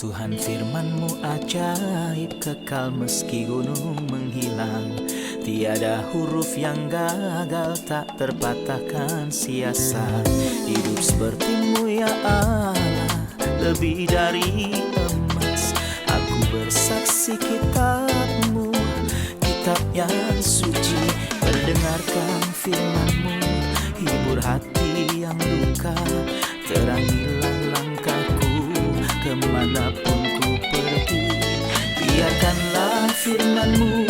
Tuhan firman-Mu ajaib, kekal meski gunung menghilang. Tiada huruf yang gagal, tak terpatahkan siasat. Hidup seperti-Mu ya Allah, lebih dari emas. Aku bersaksi kitab-Mu, kitab yang suci. Mendengarkan firman-Mu, hibur hati yang luka. Terangilah langkahku kemanapun ku pergi. Biarkanlah firman-Mu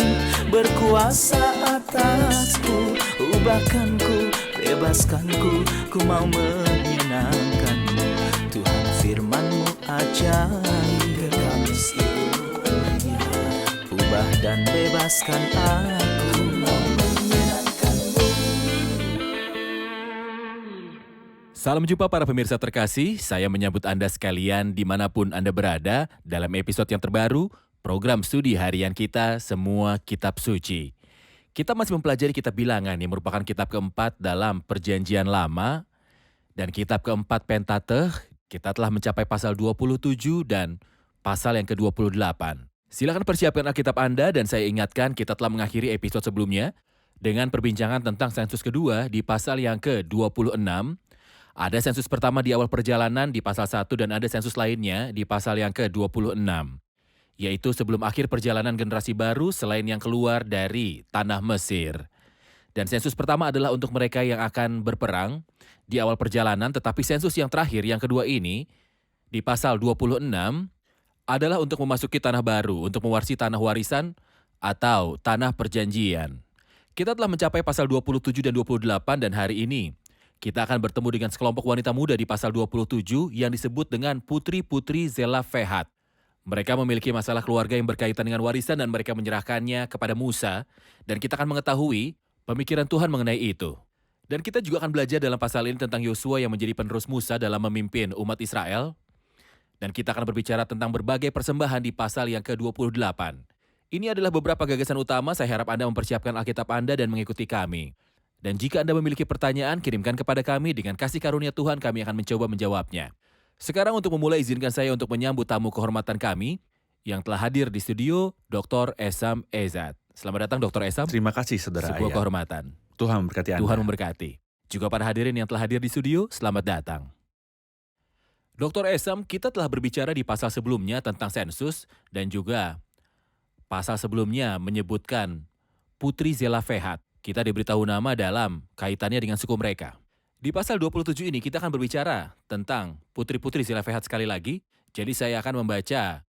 berkuasa atasku. Ubahkanku, bebaskanku, ku mau menyenangkan-Mu. Tuhan firman-Mu ajaib, kekal meski gunung. Ubah dan bebaskan aku, mau menyenangkan-Mu. Salam jumpa para pemirsa terkasih, saya menyambut Anda sekalian dimanapun Anda berada dalam episode yang terbaru, program studi harian kita Semua Kitab Suci. Kita masih mempelajari kitab Bilangan yang merupakan kitab keempat dalam Perjanjian Lama, dan kitab keempat Pentateuch, kita telah mencapai pasal 27 dan pasal yang ke-28. Silakan persiapkan Alkitab Anda dan saya ingatkan kita telah mengakhiri episode sebelumnya dengan perbincangan tentang sensus kedua di pasal yang ke-26. Ada sensus pertama di awal perjalanan di pasal 1 dan ada sensus lainnya di pasal yang ke-26. Yaitu sebelum akhir perjalanan generasi baru selain yang keluar dari tanah Mesir. Dan sensus pertama adalah untuk mereka yang akan berperang di awal perjalanan, tetapi sensus yang terakhir, yang kedua ini, di pasal 26, adalah untuk memasuki tanah baru, untuk mewarisi tanah warisan atau tanah perjanjian. Kita telah mencapai pasal 27 dan 28 dan hari ini, kita akan bertemu dengan sekelompok wanita muda di pasal 27 yang disebut dengan putri-putri Zelafehat. Mereka memiliki masalah keluarga yang berkaitan dengan warisan dan mereka menyerahkannya kepada Musa. Dan kita akan mengetahui pemikiran Tuhan mengenai itu. Dan kita juga akan belajar dalam pasal ini tentang Yosua yang menjadi penerus Musa dalam memimpin umat Israel. Dan kita akan berbicara tentang berbagai persembahan di pasal yang ke-28. Ini adalah beberapa gagasan utama, saya harap Anda mempersiapkan Alkitab Anda dan mengikuti kami. Dan jika Anda memiliki pertanyaan, kirimkan kepada kami. Dengan kasih karunia Tuhan, kami akan mencoba menjawabnya. Sekarang untuk memulai, izinkan saya untuk menyambut tamu kehormatan kami yang telah hadir di studio, Dr. Esam Ezat. Selamat datang, Dr. Esam. Terima kasih, Saudara Sebuah Ayat. kehormatan. Tuhan memberkati Anda. Tuhan memberkati. Juga para hadirin yang telah hadir di studio, selamat datang. Dr. Esam, kita telah berbicara di pasal sebelumnya tentang sensus dan juga pasal sebelumnya menyebutkan Putri Zelafehat. Kita diberitahu nama dalam kaitannya dengan suku mereka. Di pasal 27 ini kita akan berbicara tentang putri-putri Zelafehat sekali lagi. Jadi saya akan membaca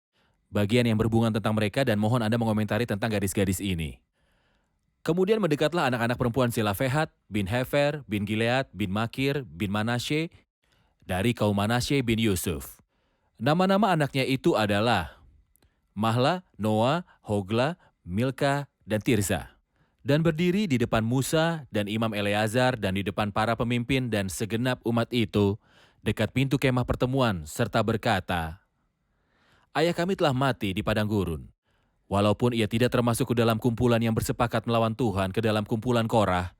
bagian yang berhubungan tentang mereka dan mohon Anda mengomentari tentang gadis-gadis ini. Kemudian mendekatlah anak-anak perempuan Zelafehat, bin Hefer, bin Gilead, bin Makir, bin Manasye, dari kaum Manasye bin Yusuf. Nama-nama anaknya itu adalah Mahla, Noah, Hogla, Milka, dan Tirza. Dan berdiri di depan Musa dan Imam Eleazar dan di depan para pemimpin dan segenap umat itu dekat pintu kemah pertemuan serta berkata, "Ayah kami telah mati di padang gurun. Walaupun ia tidak termasuk ke dalam kumpulan yang bersepakat melawan Tuhan ke dalam kumpulan Korah,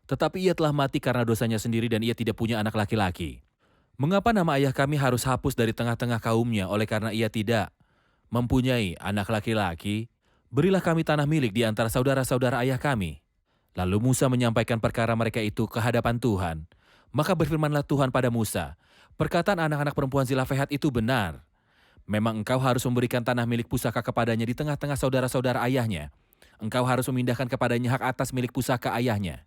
tetapi ia telah mati karena dosanya sendiri dan ia tidak punya anak laki-laki. Mengapa nama ayah kami harus hapus dari tengah-tengah kaumnya oleh karena ia tidak mempunyai anak laki-laki? Berilah kami tanah milik di antara saudara-saudara ayah kami." Lalu Musa menyampaikan perkara mereka itu ke hadapan Tuhan. Maka berfirmanlah Tuhan pada Musa, "Perkataan anak-anak perempuan Zelafehat itu benar. Memang engkau harus memberikan tanah milik pusaka kepadanya di tengah-tengah saudara-saudara ayahnya. Engkau harus memindahkan kepadanya hak atas milik pusaka ayahnya.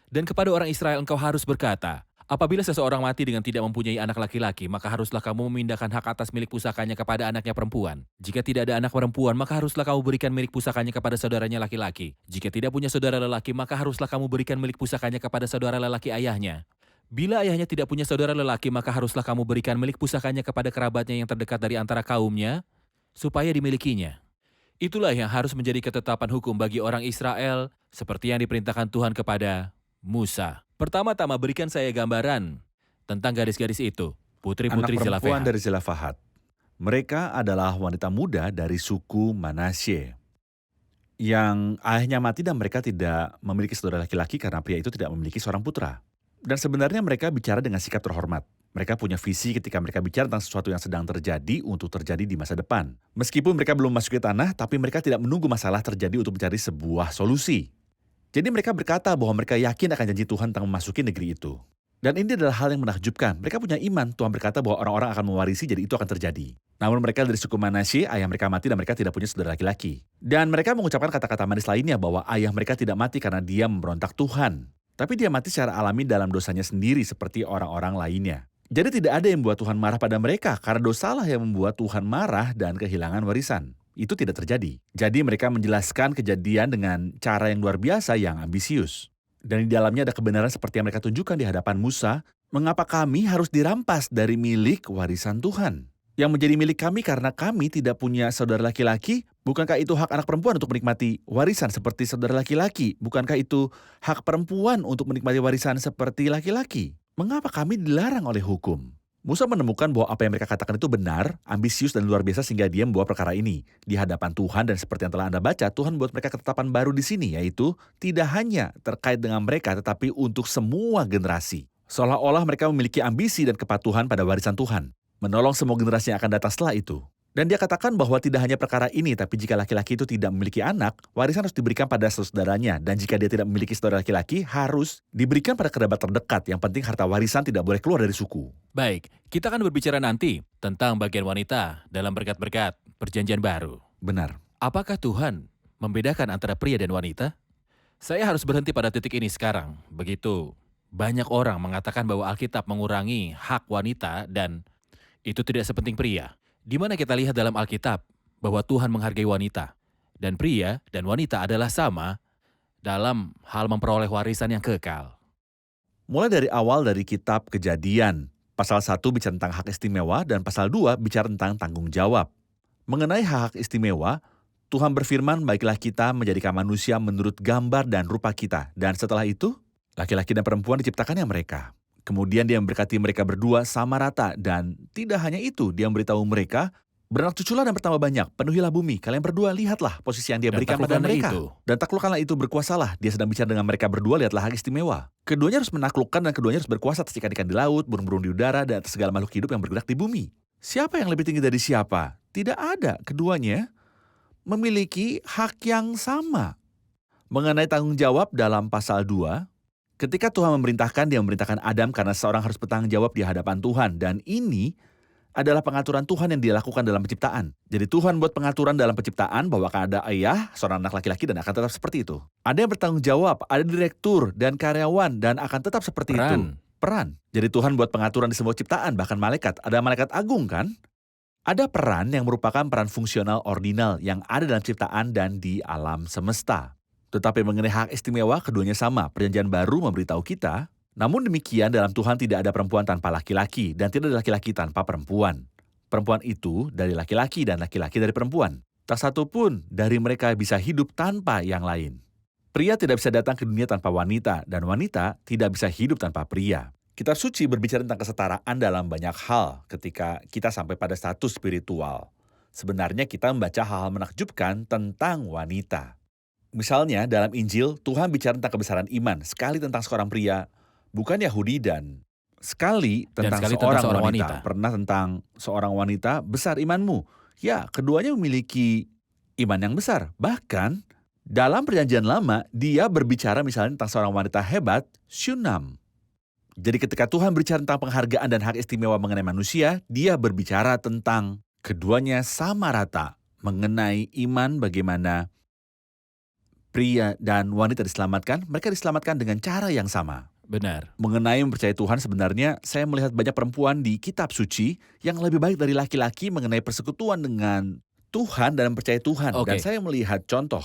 Dan kepada orang Israel engkau harus berkata, apabila seseorang mati dengan tidak mempunyai anak laki-laki, maka haruslah kamu memindahkan hak atas milik pusakanya kepada anaknya perempuan. Jika tidak ada anak perempuan, maka haruslah kamu berikan milik pusakanya kepada saudaranya laki-laki. Jika tidak punya saudara lelaki, maka haruslah kamu berikan milik pusakanya kepada saudara lelaki ayahnya. Bila ayahnya tidak punya saudara lelaki, maka haruslah kamu berikan milik pusakanya kepada kerabatnya yang terdekat dari antara kaumnya, supaya dimilikinya. Itulah yang harus menjadi ketetapan hukum bagi orang Israel, seperti yang diperintahkan Tuhan kepada Musa." Pertama-tama berikan saya gambaran tentang gadis-gadis itu, putri-putri Anak perempuan Zelafehat. dari Zelafehat. Mereka adalah wanita muda dari suku Manasye yang ayahnya mati dan mereka tidak memiliki saudara laki-laki karena pria itu tidak memiliki seorang putra. Dan sebenarnya mereka bicara dengan sikap terhormat. Mereka punya visi ketika mereka bicara tentang sesuatu yang sedang terjadi untuk terjadi di masa depan. Meskipun mereka belum masuk ke tanah, tapi mereka tidak menunggu masalah terjadi untuk mencari sebuah solusi. Jadi mereka berkata bahwa mereka yakin akan janji Tuhan tentang memasuki negeri itu. Dan ini adalah hal yang menakjubkan. Mereka punya iman, Tuhan berkata bahwa orang-orang akan mewarisi, jadi itu akan terjadi. Namun mereka dari suku Manasye, ayah mereka mati dan mereka tidak punya saudara laki-laki. Dan mereka mengucapkan kata-kata manis lainnya bahwa ayah mereka tidak mati karena dia memberontak Tuhan. Tapi dia mati secara alami dalam dosanya sendiri seperti orang-orang lainnya. Jadi tidak ada yang membuat Tuhan marah pada mereka, karena dosalah yang membuat Tuhan marah dan kehilangan warisan. Itu tidak terjadi. Jadi mereka menjelaskan kejadian dengan cara yang luar biasa yang ambisius. Dan di dalamnya ada kebenaran seperti yang mereka tunjukkan di hadapan Musa, mengapa kami harus dirampas dari milik warisan Tuhan? Yang menjadi milik kami karena kami tidak punya saudara laki-laki, bukankah itu hak anak perempuan untuk menikmati warisan seperti saudara laki-laki? Bukankah itu hak perempuan untuk menikmati warisan seperti laki-laki? Mengapa kami dilarang oleh hukum? Musa menemukan bahwa apa yang mereka katakan itu benar, ambisius dan luar biasa sehingga dia membawa perkara ini di hadapan Tuhan, dan seperti yang telah Anda baca, Tuhan buat mereka ketetapan baru di sini, yaitu tidak hanya terkait dengan mereka tetapi untuk semua generasi. Seolah-olah mereka memiliki ambisi dan kepatuhan pada warisan Tuhan, menolong semua generasi yang akan datang setelah itu. Dan dia katakan bahwa tidak hanya perkara ini, tapi jika laki-laki itu tidak memiliki anak, warisan harus diberikan pada saudaranya. Dan jika dia tidak memiliki saudara laki-laki, harus diberikan pada kerabat terdekat. Yang penting harta warisan tidak boleh keluar dari suku. Baik, kita akan berbicara nanti tentang bagian wanita dalam berkat-berkat Perjanjian Baru. Benar. Apakah Tuhan membedakan antara pria dan wanita? Saya harus berhenti pada titik ini sekarang. Begitu banyak orang mengatakan bahwa Alkitab mengurangi hak wanita dan itu tidak sepenting pria. Di mana kita lihat dalam Alkitab bahwa Tuhan menghargai wanita. Dan pria dan wanita adalah sama dalam hal memperoleh warisan yang kekal. Mulai dari awal dari kitab Kejadian, pasal 1 bicara tentang hak istimewa dan pasal 2 bicara tentang tanggung jawab. Mengenai hak istimewa, Tuhan berfirman, baiklah kita menjadikan manusia menurut gambar dan rupa kita. Dan setelah itu, laki-laki dan perempuan diciptakannya mereka. Kemudian dia memberkati mereka berdua sama rata, dan tidak hanya itu, dia memberitahu mereka, beranak cuculah dan bertambah banyak, penuhilah bumi, kalian berdua lihatlah posisi yang dia Dan berikan pada mereka. itu. Dan taklukkanlah itu, berkuasalah. Dia sedang bicara dengan mereka berdua, lihatlah hak istimewa. Keduanya harus menaklukkan dan keduanya harus berkuasa atas ikan-ikan di laut, burung-burung di udara, dan atas segala makhluk hidup yang bergerak di bumi. Siapa yang lebih tinggi dari siapa? Tidak ada. Keduanya memiliki hak yang sama. Mengenai tanggung jawab dalam pasal 2, ketika Tuhan memerintahkan, dia memerintahkan Adam karena seorang harus bertanggung jawab di hadapan Tuhan. Dan ini adalah pengaturan Tuhan yang dilakukan dalam penciptaan. Jadi Tuhan buat pengaturan dalam penciptaan bahwa akan ada ayah, seorang anak laki-laki, dan akan tetap seperti itu. Ada yang bertanggung jawab, ada direktur dan karyawan, dan akan tetap seperti itu. Peran. Jadi Tuhan buat pengaturan di semua ciptaan, bahkan malaikat. Ada malaikat agung kan? Ada peran yang merupakan peran fungsional ordinal yang ada dalam ciptaan dan di alam semesta. Tetapi mengenai hak istimewa, keduanya sama. Perjanjian Baru memberitahu kita, namun demikian dalam Tuhan tidak ada perempuan tanpa laki-laki dan tidak ada laki-laki tanpa perempuan. Perempuan itu dari laki-laki dan laki-laki dari perempuan. Tak satu pun dari mereka bisa hidup tanpa yang lain. Pria tidak bisa datang ke dunia tanpa wanita dan wanita tidak bisa hidup tanpa pria. Kitab suci berbicara tentang kesetaraan dalam banyak hal ketika kita sampai pada status spiritual. Sebenarnya kita membaca hal-hal menakjubkan tentang wanita. Misalnya dalam Injil, Tuhan bicara tentang kebesaran iman, sekali tentang seorang pria, bukan Yahudi, dan sekali tentang seorang wanita. Pernah tentang seorang wanita, besar imanmu. Ya, keduanya memiliki iman yang besar. Bahkan dalam Perjanjian Lama, dia berbicara misalnya tentang seorang wanita hebat, Syunam. Jadi ketika Tuhan berbicara tentang penghargaan dan hak istimewa mengenai manusia, dia berbicara tentang keduanya sama rata mengenai iman, bagaimana pria dan wanita diselamatkan, mereka diselamatkan dengan cara yang sama. Benar. Mengenai mempercayai Tuhan, sebenarnya saya melihat banyak perempuan di kitab suci yang lebih baik dari laki-laki mengenai persekutuan dengan Tuhan dan mempercayai Tuhan. Dan saya melihat contoh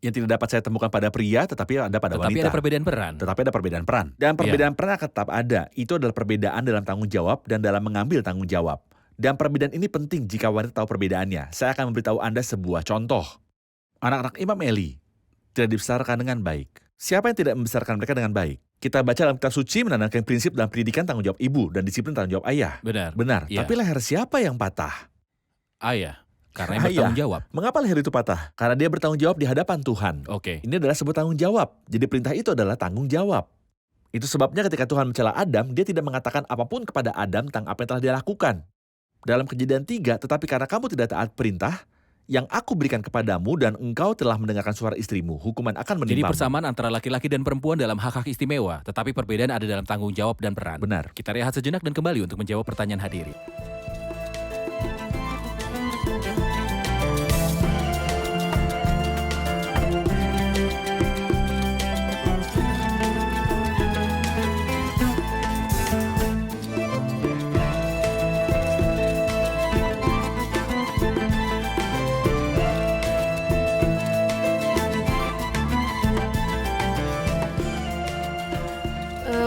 yang tidak dapat saya temukan pada pria, tetapi ada pada wanita. Tetapi ada perbedaan peran. Tetapi ada perbedaan peran. Dan perbedaan peran akan tetap ada. Itu adalah perbedaan dalam tanggung jawab dan dalam mengambil tanggung jawab. Dan perbedaan ini penting jika wanita tahu perbedaannya. Saya akan memberitahu Anda sebuah contoh. Anak-anak Imam Eli tidak dibesarkan dengan baik. Siapa yang tidak membesarkan mereka dengan baik? Kita baca dalam kitab suci menanamkan prinsip dalam pendidikan tanggung jawab ibu dan disiplin tanggung jawab ayah. Benar. Ya. Tapi leher siapa yang patah? Ayah. Karena yang bertanggung jawab. Mengapa leher itu patah? Karena dia bertanggung jawab di hadapan Tuhan. Ini adalah sebuah tanggung jawab. Jadi perintah itu adalah tanggung jawab. Itu sebabnya ketika Tuhan mencela Adam, dia tidak mengatakan apapun kepada Adam tentang apa yang telah dia lakukan. Dalam Kejadian 3, tetapi karena kamu tidak taat perintah yang aku berikan kepadamu dan engkau telah mendengarkan suara istrimu, hukuman akan Jadi menimpamu. persamaan antara laki-laki dan perempuan dalam hak-hak istimewa, tetapi perbedaan ada dalam tanggung jawab dan peran. Benar. Kita rehat sejenak dan kembali untuk menjawab pertanyaan hadirin.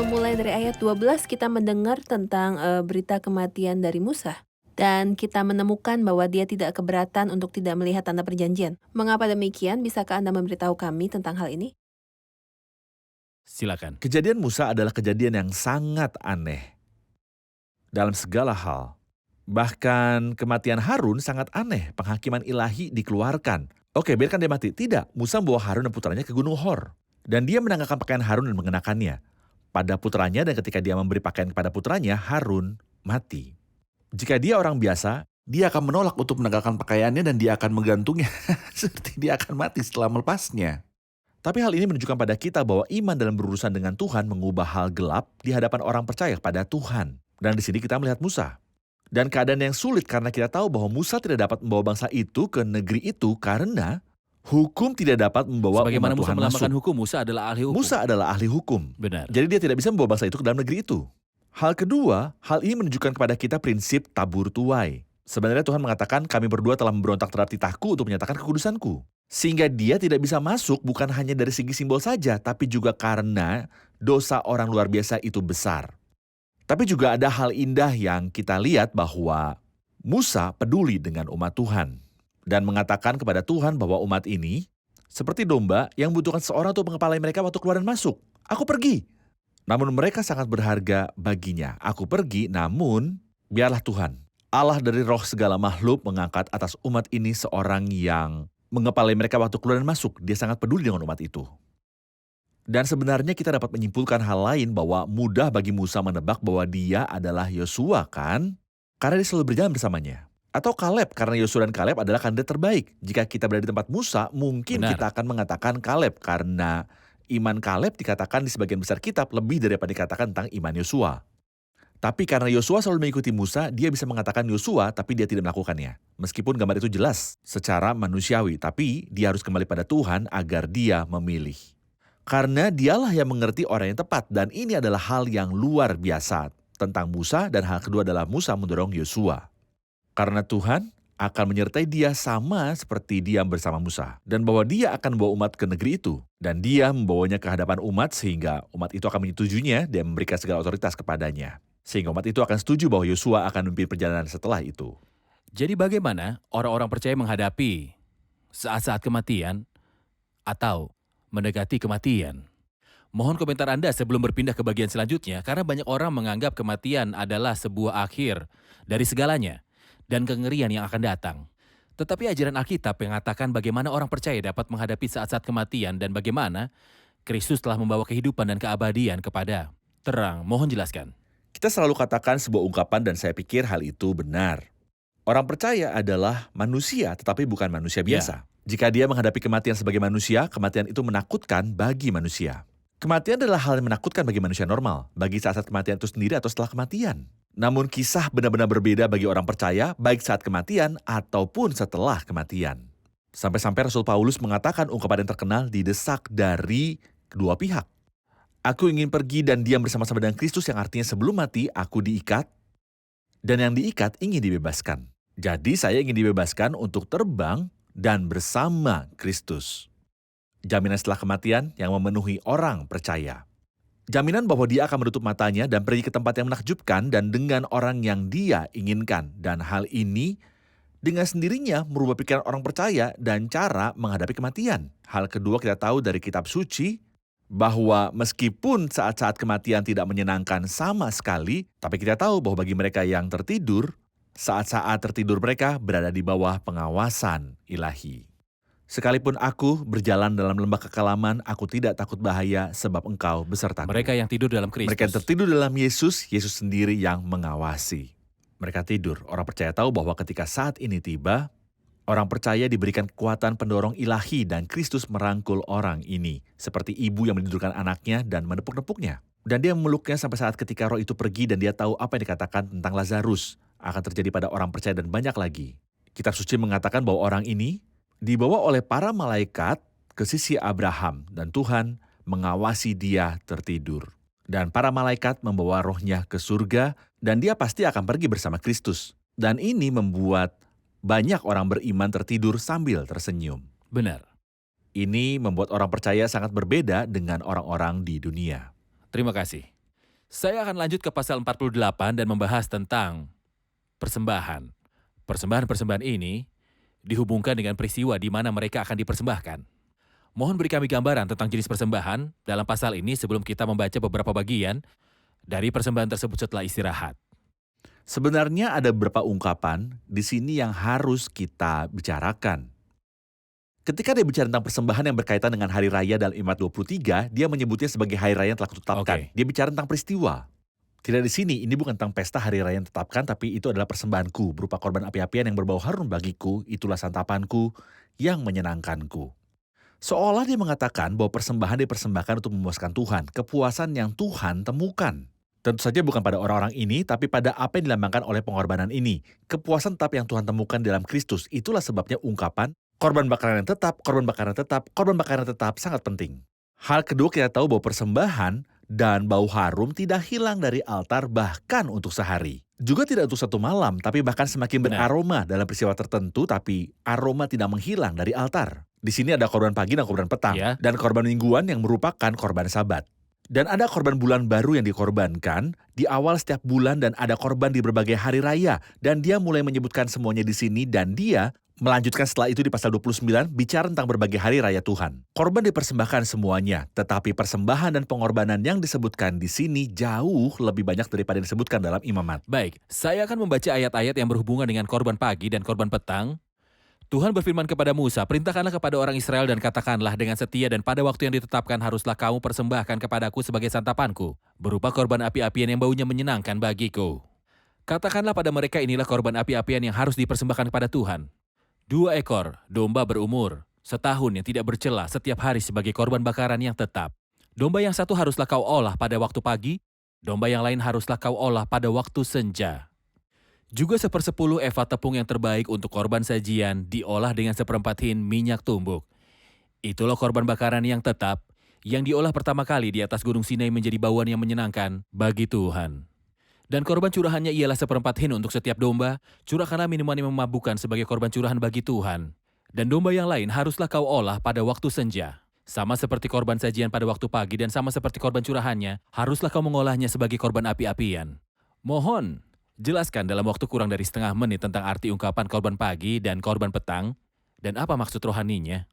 Mulai dari ayat 12 kita mendengar tentang berita kematian dari Musa. Dan kita menemukan bahwa dia tidak keberatan untuk tidak melihat tanda perjanjian. Mengapa demikian? Bisakah Anda memberitahu kami tentang hal ini? Silakan. Kejadian Musa adalah kejadian yang sangat aneh dalam segala hal. Bahkan kematian Harun sangat aneh, penghakiman ilahi dikeluarkan. Oke, biarkan dia mati. Tidak, Musa membawa Harun dan putranya ke Gunung Hor. Dan dia menanggalkan pakaian Harun dan mengenakannya pada putranya, dan ketika dia memberi pakaian kepada putranya, Harun mati. Jika dia orang biasa, dia akan menolak untuk menanggalkan pakaiannya dan dia akan menggantungnya seperti dia akan mati setelah melepasnya. Tapi hal ini menunjukkan pada kita bahwa iman dalam berurusan dengan Tuhan mengubah hal gelap di hadapan orang percaya kepada Tuhan. Dan di sini kita melihat Musa. Dan keadaan yang sulit karena kita tahu bahwa Musa tidak dapat membawa bangsa itu ke negeri itu karena hukum tidak dapat membawa Sebagaimana umat Musa Tuhan melambangkan masuk. hukum, Musa adalah ahli hukum. Musa adalah ahli hukum. Benar. Jadi dia tidak bisa membawa bangsa itu ke dalam negeri itu. Hal kedua, hal ini menunjukkan kepada kita prinsip tabur tuai. Sebenarnya Tuhan mengatakan kami berdua telah memberontak terhadap titahku untuk menyatakan kekudusanku. Sehingga dia tidak bisa masuk bukan hanya dari segi simbol saja, tapi juga karena dosa orang luar biasa itu besar. Tapi juga ada hal indah yang kita lihat bahwa Musa peduli dengan umat Tuhan. Dan mengatakan kepada Tuhan bahwa umat ini seperti domba yang membutuhkan seorang untuk mengepalai mereka waktu keluar dan masuk. Aku pergi. Namun mereka sangat berharga baginya. Aku pergi, namun biarlah Tuhan, Allah dari roh segala makhluk, mengangkat atas umat ini seorang yang mengepalai mereka waktu keluar dan masuk. Dia sangat peduli dengan umat itu. Dan sebenarnya kita dapat menyimpulkan hal lain bahwa mudah bagi Musa menebak bahwa dia adalah Yosua, kan? Karena dia selalu berjalan bersamanya. Atau Kaleb, karena Yosua dan Kaleb adalah kandidat terbaik. Jika kita berada di tempat Musa, mungkin Benar. kita akan mengatakan Kaleb, karena iman Kaleb dikatakan di sebagian besar kitab lebih daripada dikatakan tentang iman Yosua. Tapi karena Yosua selalu mengikuti Musa, dia bisa mengatakan Yosua, tapi dia tidak melakukannya. Meskipun gambar itu jelas secara manusiawi, tapi dia harus kembali pada Tuhan agar dia memilih. Karena dialah yang mengerti orang yang tepat, dan ini adalah hal yang luar biasa tentang Musa, dan hal kedua adalah Musa mendorong Yosua. Karena Tuhan akan menyertai dia sama seperti dia bersama Musa. Dan bahwa dia akan membawa umat ke negeri itu. Dan dia membawanya ke hadapan umat sehingga umat itu akan menyetujuinya dan memberikan segala otoritas kepadanya. Sehingga umat itu akan setuju bahwa Yosua akan memimpin perjalanan setelah itu. Jadi bagaimana orang-orang percaya menghadapi saat-saat kematian atau mendekati kematian? Mohon komentar Anda sebelum berpindah ke bagian selanjutnya, karena banyak orang menganggap kematian adalah sebuah akhir dari segalanya dan kengerian yang akan datang. Tetapi ajaran Alkitab mengatakan bagaimana orang percaya dapat menghadapi saat-saat kematian dan bagaimana Kristus telah membawa kehidupan dan keabadian kepada terang. Mohon jelaskan. Kita selalu katakan sebuah ungkapan dan saya pikir hal itu benar. Orang percaya adalah manusia tetapi bukan manusia biasa. Jika dia menghadapi kematian sebagai manusia, kematian itu menakutkan bagi manusia. Kematian adalah hal yang menakutkan bagi manusia normal, bagi saat-saat kematian itu sendiri atau setelah kematian. Namun kisah benar-benar berbeda bagi orang percaya, baik saat kematian ataupun setelah kematian. Sampai-sampai Rasul Paulus mengatakan ungkapan yang terkenal didesak dari kedua pihak. Aku ingin pergi dan diam bersama-sama dengan Kristus, yang artinya sebelum mati aku diikat, dan yang diikat ingin dibebaskan. Jadi saya ingin dibebaskan untuk terbang dan bersama Kristus. Jaminan setelah kematian yang memenuhi orang percaya. Jaminan bahwa dia akan menutup matanya dan pergi ke tempat yang menakjubkan dan dengan orang yang dia inginkan. Dan hal ini dengan sendirinya merubah pikiran orang percaya dan cara menghadapi kematian. Hal kedua kita tahu dari kitab suci bahwa meskipun saat-saat kematian tidak menyenangkan sama sekali, tapi kita tahu bahwa bagi mereka yang tertidur, saat-saat tertidur mereka berada di bawah pengawasan ilahi. Sekalipun aku berjalan dalam lembah kekelaman, aku tidak takut bahaya sebab Engkau besertaku. Mereka yang tidur dalam Mereka yang Kristus. tertidur dalam Yesus, Yesus sendiri yang mengawasi. Mereka tidur. Orang percaya tahu bahwa ketika saat ini tiba, orang percaya diberikan kekuatan pendorong ilahi dan Kristus merangkul orang ini. Seperti ibu yang menidurkan anaknya dan menepuk-nepuknya. Dan dia memeluknya sampai saat ketika roh itu pergi dan dia tahu apa yang dikatakan tentang Lazarus akan terjadi pada orang percaya dan banyak lagi. Kitab suci mengatakan bahwa orang ini dibawa oleh para malaikat ke sisi Abraham dan Tuhan mengawasi dia tertidur. Dan para malaikat membawa rohnya ke surga dan dia pasti akan pergi bersama Kristus. Dan ini membuat banyak orang beriman tertidur sambil tersenyum. Benar. Ini membuat orang percaya sangat berbeda dengan orang-orang di dunia. Terima kasih. Saya akan lanjut ke pasal 48 dan membahas tentang persembahan. Persembahan-persembahan ini dihubungkan dengan peristiwa di mana mereka akan dipersembahkan. Mohon beri kami gambaran tentang jenis persembahan dalam pasal ini sebelum kita membaca beberapa bagian dari persembahan tersebut setelah istirahat. Sebenarnya ada beberapa ungkapan di sini yang harus kita bicarakan. Ketika dia bicara tentang persembahan yang berkaitan dengan hari raya dalam Imamat 23, dia menyebutnya sebagai hari raya yang telah kutetapkan. Oke. Dia bicara tentang peristiwa. Tidak di sini, ini bukan tentang pesta hari raya yang tetapkan, tapi itu adalah persembahanku berupa korban api-apian yang berbau harum bagiku, itulah santapanku yang menyenangkanku. Seolah dia mengatakan bahwa persembahan dipersembahkan untuk memuaskan Tuhan, kepuasan yang Tuhan temukan. Tentu saja bukan pada orang-orang ini, tapi pada apa yang dilambangkan oleh pengorbanan ini. Kepuasan tetap yang Tuhan temukan dalam Kristus, itulah sebabnya ungkapan korban bakaran yang tetap, korban bakaran tetap, korban bakaran tetap sangat penting. Hal kedua kita tahu bahwa persembahan dan bau harum tidak hilang dari altar bahkan untuk sehari. Juga tidak untuk satu malam, tapi bahkan semakin Benar. beraroma dalam peristiwa tertentu, tapi aroma tidak menghilang dari altar. Di sini ada korban pagi dan korban petang, Ya. dan korban mingguan yang merupakan korban sabat. Dan ada korban bulan baru yang dikorbankan di awal setiap bulan dan ada korban di berbagai hari raya. Dan dia mulai menyebutkan semuanya di sini dan dia melanjutkan setelah itu di pasal 29 bicara tentang berbagai hari raya Tuhan. Korban dipersembahkan semuanya, tetapi persembahan dan pengorbanan yang disebutkan di sini jauh lebih banyak daripada yang disebutkan dalam Imamat. Baik, saya akan membaca ayat-ayat yang berhubungan dengan korban pagi dan korban petang. Tuhan berfirman kepada Musa, perintahkanlah kepada orang Israel dan katakanlah dengan setia dan pada waktu yang ditetapkan haruslah kamu persembahkan kepadaku sebagai santapanku, berupa korban api-apian yang baunya menyenangkan bagiku. Katakanlah pada mereka inilah korban api-apian yang harus dipersembahkan kepada Tuhan. 2 ekor domba berumur setahun yang tidak bercela setiap hari sebagai korban bakaran yang tetap. Domba yang satu haruslah kau olah pada waktu pagi, domba yang lain haruslah kau olah pada waktu senja. Juga 1/10 eva tepung yang terbaik untuk korban sajian diolah dengan 1/4 hin minyak tumbuk. Itulah korban bakaran yang tetap, yang diolah pertama kali di atas Gunung Sinai menjadi bauan yang menyenangkan bagi Tuhan. Dan korban curahannya ialah 1/4 hin untuk setiap domba, curahkanlah minuman yang memabukkan sebagai korban curahan bagi Tuhan. Dan domba yang lain haruslah kau olah pada waktu senja. Sama seperti korban sajian pada waktu pagi dan sama seperti korban curahannya, haruslah kau mengolahnya sebagai korban api-apian. Mohon, jelaskan dalam waktu kurang dari setengah menit tentang arti ungkapan korban pagi dan korban petang, dan apa maksud rohaninya.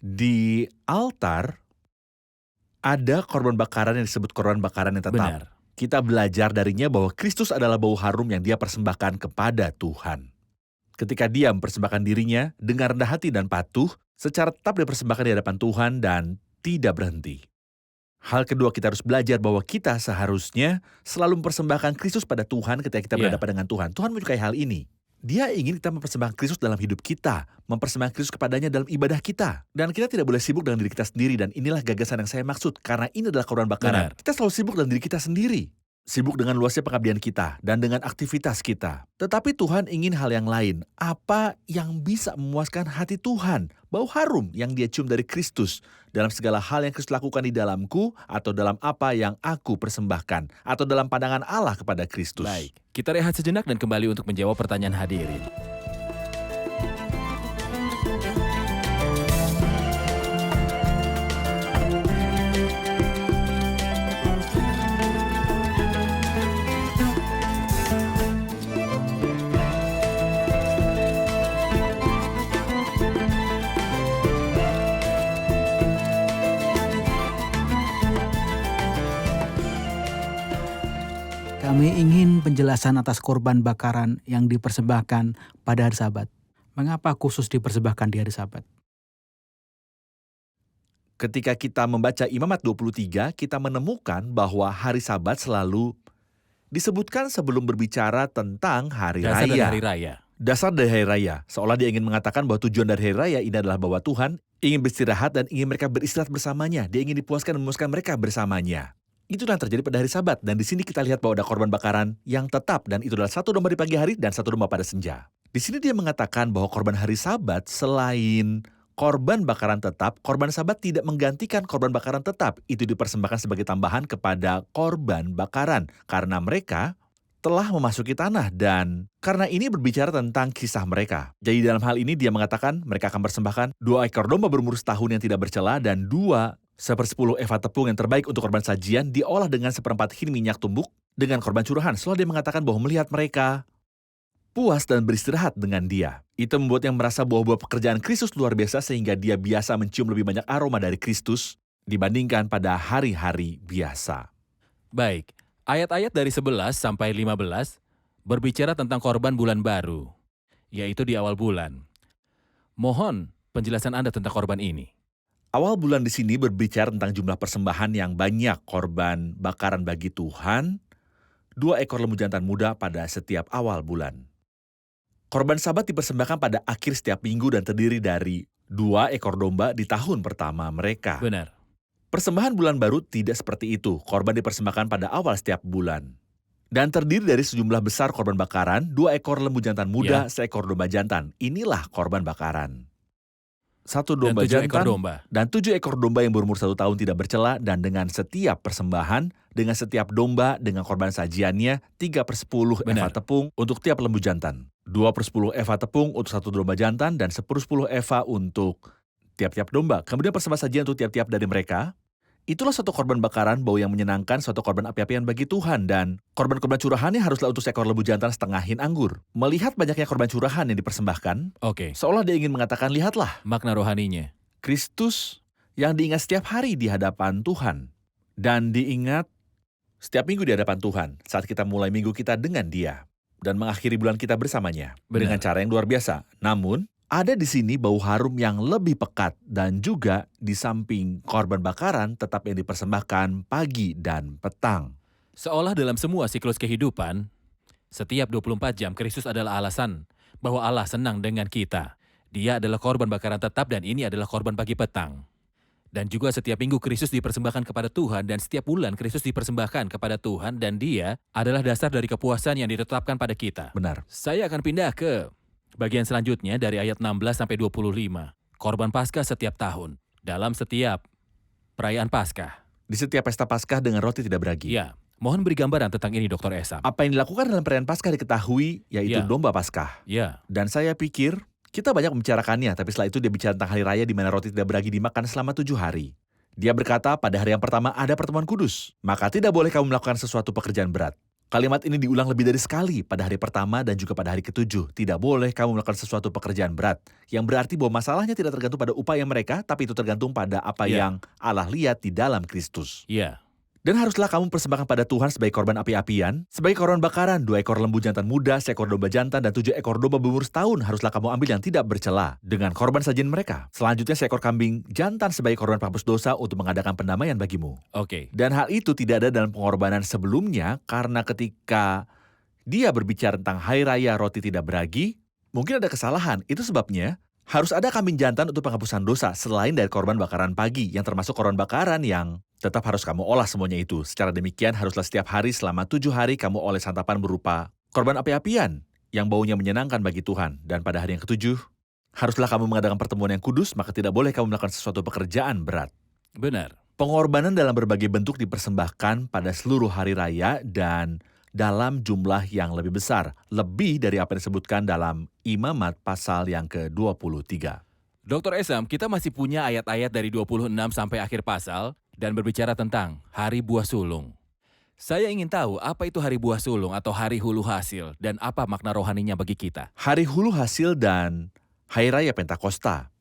Di altar ada korban bakaran yang disebut korban bakaran yang tetap. Benar. Kita belajar darinya bahwa Kristus adalah bau harum yang dia persembahkan kepada Tuhan. Ketika dia mempersembahkan dirinya dengan rendah hati dan patuh, secara tetap dipersembahkan di hadapan Tuhan dan tidak berhenti. Hal kedua, kita harus belajar bahwa kita seharusnya selalu mempersembahkan Kristus pada Tuhan ketika kita Ya. berhadapan dengan Tuhan. Tuhan menyukai hal ini. Dia ingin kita mempersembahkan Kristus dalam hidup kita, mempersembahkan Kristus kepadanya dalam ibadah kita. Dan kita tidak boleh sibuk dengan diri kita sendiri, dan inilah gagasan yang saya maksud, karena ini adalah korban bakaran. Benar. Kita selalu sibuk dengan diri kita sendiri. Sibuk dengan luasnya pengabdian kita dan dengan aktivitas kita. Tetapi Tuhan ingin hal yang lain. Apa yang bisa memuaskan hati Tuhan? Bau harum yang dia cium dari Kristus. Dalam segala hal yang Kristus lakukan di dalamku, atau dalam apa yang aku persembahkan, atau dalam pandangan Allah kepada Kristus. Baik, kita rehat sejenak dan kembali untuk menjawab pertanyaan hadirin. Kami ingin penjelasan atas korban bakaran yang dipersembahkan pada hari Sabat. Mengapa khusus dipersembahkan di hari Sabat? Ketika kita membaca Imamat 23, kita menemukan bahwa hari Sabat selalu disebutkan sebelum berbicara tentang hari Dasar dari raya. hari raya. Dasar dari hari raya, seolah dia ingin mengatakan bahwa tujuan dari hari raya ini adalah bahwa Tuhan ingin beristirahat dan ingin mereka beristirahat bersamanya. Dia ingin dipuaskan dan memuaskan mereka bersamanya. Itulah yang terjadi pada hari Sabat, dan di sini kita lihat bahwa ada korban bakaran yang tetap, dan itu adalah satu domba di pagi hari dan satu domba pada senja. Di sini dia mengatakan bahwa korban hari Sabat selain korban bakaran tetap, korban Sabat tidak menggantikan korban bakaran tetap. Itu dipersembahkan sebagai tambahan kepada korban bakaran karena mereka telah memasuki tanah, dan karena ini berbicara tentang kisah mereka. Jadi dalam hal ini dia mengatakan mereka akan persembahkan 2 ekor domba berumur setahun yang tidak bercela dan 2/10 eva tepung yang terbaik untuk korban sajian diolah dengan 1/4 hin minyak tumbuk dengan korban curahan. Setelah dia mengatakan bahwa melihat mereka puas dan beristirahat dengan dia. Itu membuat yang merasa bahwa pekerjaan Kristus luar biasa sehingga dia biasa mencium lebih banyak aroma dari Kristus dibandingkan pada hari-hari biasa. Baik, ayat-ayat dari 11 sampai 15 berbicara tentang korban bulan baru, yaitu di awal bulan. Mohon penjelasan Anda tentang korban ini. Awal bulan di sini berbicara tentang jumlah persembahan yang banyak, korban bakaran bagi Tuhan, 2 ekor lembu jantan muda pada setiap awal bulan. Korban Sabat dipersembahkan pada akhir setiap minggu dan terdiri dari 2 ekor domba di tahun pertama mereka. Benar. Persembahan bulan baru tidak seperti itu. Korban dipersembahkan pada awal setiap bulan. Dan terdiri dari sejumlah besar korban bakaran, 2 ekor lembu jantan muda, 1 ekor domba jantan. Inilah korban bakaran. 1 domba Dan 7 ekor jantan domba. dan 7 ekor domba yang berumur 1 tahun tidak bercela, dan dengan setiap persembahan, dengan setiap domba, dengan korban sajiannya, 3/10 eva Benar. tepung untuk tiap lembu jantan. 2/10 eva tepung untuk 1 domba jantan, dan 1/10 eva untuk tiap-tiap domba. Kemudian persembahan sajian untuk tiap-tiap dari mereka. Itulah suatu korban bakaran bau yang menyenangkan, suatu korban api-apian bagi Tuhan, dan korban-korban curahannya haruslah untuk seekor lembu jantan setengah hin anggur. Melihat banyaknya korban curahan yang dipersembahkan, Oke, seolah dia ingin mengatakan, lihatlah, makna rohaninya. Kristus yang diingat setiap hari di hadapan Tuhan. Dan diingat setiap minggu di hadapan Tuhan saat kita mulai minggu kita dengan dia. Dan mengakhiri bulan kita bersamanya. Benar. Dengan cara yang luar biasa. Namun, ada di sini bau harum yang lebih pekat. Dan juga di samping korban bakaran tetap yang dipersembahkan pagi dan petang. Seolah dalam semua siklus kehidupan, setiap 24 jam Kristus adalah alasan bahwa Allah senang dengan kita. Dia adalah korban bakaran tetap dan ini adalah korban pagi petang. Dan juga setiap minggu Kristus dipersembahkan kepada Tuhan dan setiap bulan Kristus dipersembahkan kepada Tuhan dan dia adalah dasar dari kepuasan yang ditetapkan pada kita. Benar. Saya akan pindah ke bagian selanjutnya dari ayat 16 sampai 25. Korban Paskah setiap tahun. Dalam setiap perayaan Paskah. Di setiap pesta Paskah dengan roti tidak beragi. Ya, mohon beri gambaran tentang ini Dr. Esam. Apa yang dilakukan dalam perayaan Paskah diketahui, yaitu Ya. domba Paskah. Ya, Dan saya pikir kita banyak membicarakannya, tapi setelah itu dia bicara tentang hari raya di mana roti tidak beragi dimakan selama 7 hari. Dia berkata pada hari yang pertama ada pertemuan kudus, maka tidak boleh kamu melakukan sesuatu pekerjaan berat. Kalimat ini diulang lebih dari sekali pada hari pertama dan juga pada hari ke-7. Tidak boleh kamu melakukan sesuatu pekerjaan berat. Yang berarti bahwa masalahnya tidak tergantung pada upaya mereka, tapi itu tergantung pada apa Ya. yang Allah lihat di dalam Kristus. ya. Dan haruslah kamu persembahkan pada Tuhan sebagai korban api-apian, sebagai korban bakaran, 2 ekor lembu jantan muda, 1 ekor domba jantan, dan 7 ekor domba berumur setahun haruslah kamu ambil yang tidak bercela dengan korban sajian mereka. Selanjutnya 1 ekor kambing jantan sebagai korban penghapus dosa untuk mengadakan pendamaian bagimu. Oke. Dan hal itu tidak ada dalam pengorbanan sebelumnya karena ketika dia berbicara tentang hari raya roti tidak beragi, mungkin ada kesalahan. Itu sebabnya harus ada kambing jantan untuk penghapusan dosa selain dari korban bakaran pagi yang termasuk korban bakaran yang tetap harus kamu olah semuanya itu. Secara demikian haruslah setiap hari selama 7 hari kamu oleh santapan berupa korban api-apian yang baunya menyenangkan bagi Tuhan. Dan pada hari yang ke-7, haruslah kamu mengadakan pertemuan yang kudus, maka tidak boleh kamu melakukan sesuatu pekerjaan berat. Benar. Pengorbanan dalam berbagai bentuk dipersembahkan pada seluruh hari raya dan dalam jumlah yang lebih besar, lebih dari apa yang disebutkan dalam Imamat pasal yang ke-23. Dr. Esam, kita masih punya ayat-ayat dari 26 sampai akhir pasal dan berbicara tentang hari buah sulung. Saya ingin tahu apa itu hari buah sulung atau hari hulu hasil dan apa makna rohaninya bagi kita. Hari hulu hasil dan Hari Raya Pentakosta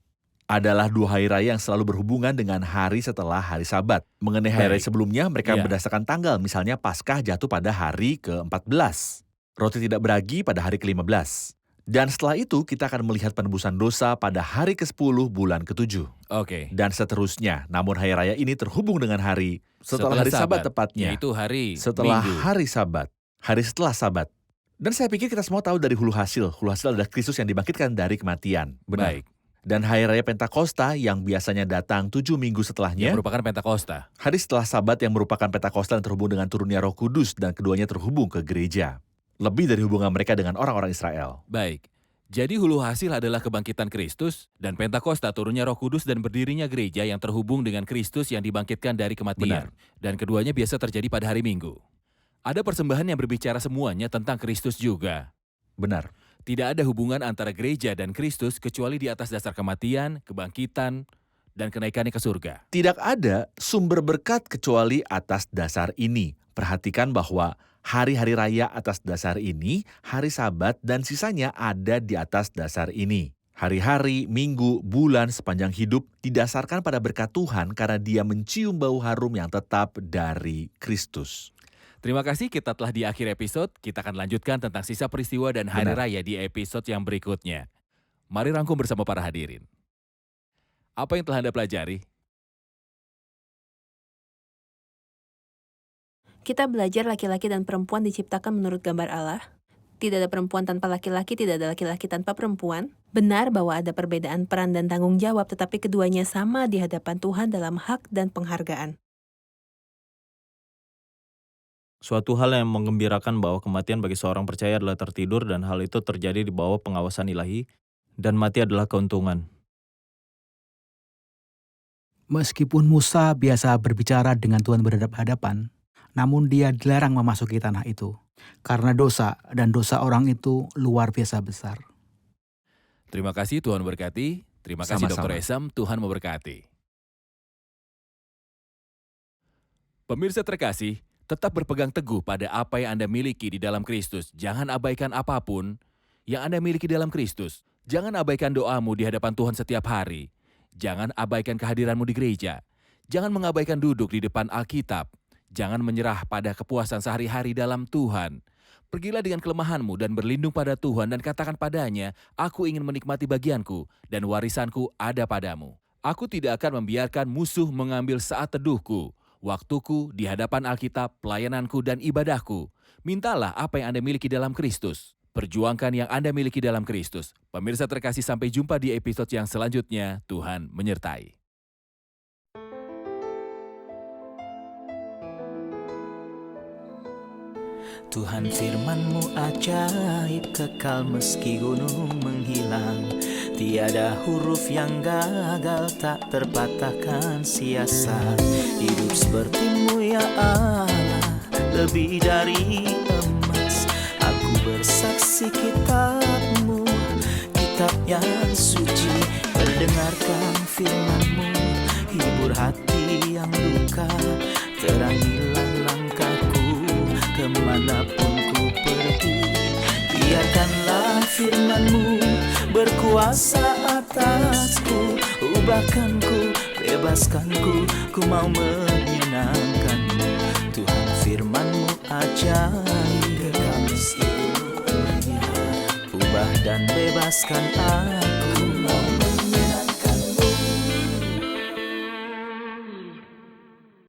adalah 2 hari raya yang selalu berhubungan dengan hari setelah hari Sabat. Mengenai hari raya Baik. sebelumnya, mereka Iya. berdasarkan tanggal. Misalnya Paskah jatuh pada hari ke-14. Roti tidak beragi pada hari ke-15. Dan setelah itu kita akan melihat penebusan dosa pada hari ke-10 bulan ke-7. Oke. Dan seterusnya. Namun hari raya ini terhubung dengan hari setelah hari Sabat tepatnya. Yaitu hari Setelah Minggu. hari Sabat. Hari setelah Sabat. Dan saya pikir kita semua tahu dari hulu hasil. Hulu hasil adalah Kristus yang dibangkitkan dari kematian. Benar. Baik. Dan hari raya Pentakosta yang biasanya datang 7 minggu setelahnya. Yang merupakan Pentakosta. Hari setelah Sabat yang merupakan Pentakosta yang terhubung dengan turunnya Roh Kudus dan keduanya terhubung ke gereja. Lebih dari hubungan mereka dengan orang-orang Israel. Baik. Jadi hulu hasil adalah kebangkitan Kristus dan Pentakosta turunnya Roh Kudus dan berdirinya gereja yang terhubung dengan Kristus yang dibangkitkan dari kematian. Benar. Dan keduanya biasa terjadi pada hari Minggu. Ada persembahan yang berbicara semuanya tentang Kristus juga. Benar. Tidak ada hubungan antara gereja dan Kristus kecuali di atas dasar kematian, kebangkitan, dan kenaikannya ke surga. Tidak ada sumber berkat kecuali atas dasar ini. Perhatikan bahwa hari-hari raya atas dasar ini, hari Sabat dan sisanya ada di atas dasar ini. Hari-hari, minggu, bulan sepanjang hidup didasarkan pada berkat Tuhan karena Dia mencium bau harum yang tetap dari Kristus. Terima kasih, kita telah di akhir episode. Kita akan lanjutkan tentang sisa peristiwa dan hari Benar. raya di episode yang berikutnya. Mari rangkum bersama para hadirin. Apa yang telah Anda pelajari? Kita belajar laki-laki dan perempuan diciptakan menurut gambar Allah. Tidak ada perempuan tanpa laki-laki, tidak ada laki-laki tanpa perempuan. Benar bahwa ada perbedaan peran dan tanggung jawab, tetapi keduanya sama di hadapan Tuhan dalam hak dan penghargaan. Suatu hal yang menggembirakan bahwa kematian bagi seorang percaya adalah tertidur dan hal itu terjadi di bawah pengawasan ilahi dan mati adalah keuntungan. Meskipun Musa biasa berbicara dengan Tuhan berhadap-hadapan, namun dia dilarang memasuki tanah itu. Karena dosa, dan dosa orang itu luar biasa besar. Terima kasih, Tuhan berkati. Terima kasih, Sama-sama. Dr. Esam. Tuhan memberkati. Pemirsa terkasih, tetap berpegang teguh pada apa yang Anda miliki di dalam Kristus. Jangan abaikan apapun yang Anda miliki dalam Kristus. Jangan abaikan doamu di hadapan Tuhan setiap hari. Jangan abaikan kehadiranmu di gereja. Jangan mengabaikan duduk di depan Alkitab. Jangan menyerah pada kepuasan sehari-hari dalam Tuhan. Pergilah dengan kelemahanmu dan berlindung pada Tuhan dan katakan padanya, aku ingin menikmati bagianku dan warisanku ada padamu. Aku tidak akan membiarkan musuh mengambil saat teduhku, waktuku di hadapan Alkitab, pelayananku dan ibadahku. Mintalah apa yang Anda miliki dalam Kristus. Perjuangkan yang Anda miliki dalam Kristus. Pemirsa terkasih, sampai jumpa di episode yang selanjutnya. Tuhan menyertai. Tuhan firman-Mu ajaib, kekal meski gunung menghilang. Tiada huruf yang gagal, tak terpatahkan sia-sia. Hidup seperti-Mu ya Allah, lebih dari emas. Aku bersaksi kitab-Mu, kitab yang suci. Mendengarkan firman-Mu, hibur hati yang luka. Terangilah langkahku kemanapun ku pergi. Biarkanlah firman-Mu berkuasa atasku. Ubahkanku, bebaskanku, ku mau menyenangkan-Mu. Tuhan firman-Mu ajaib, ubah dan bebaskan aku.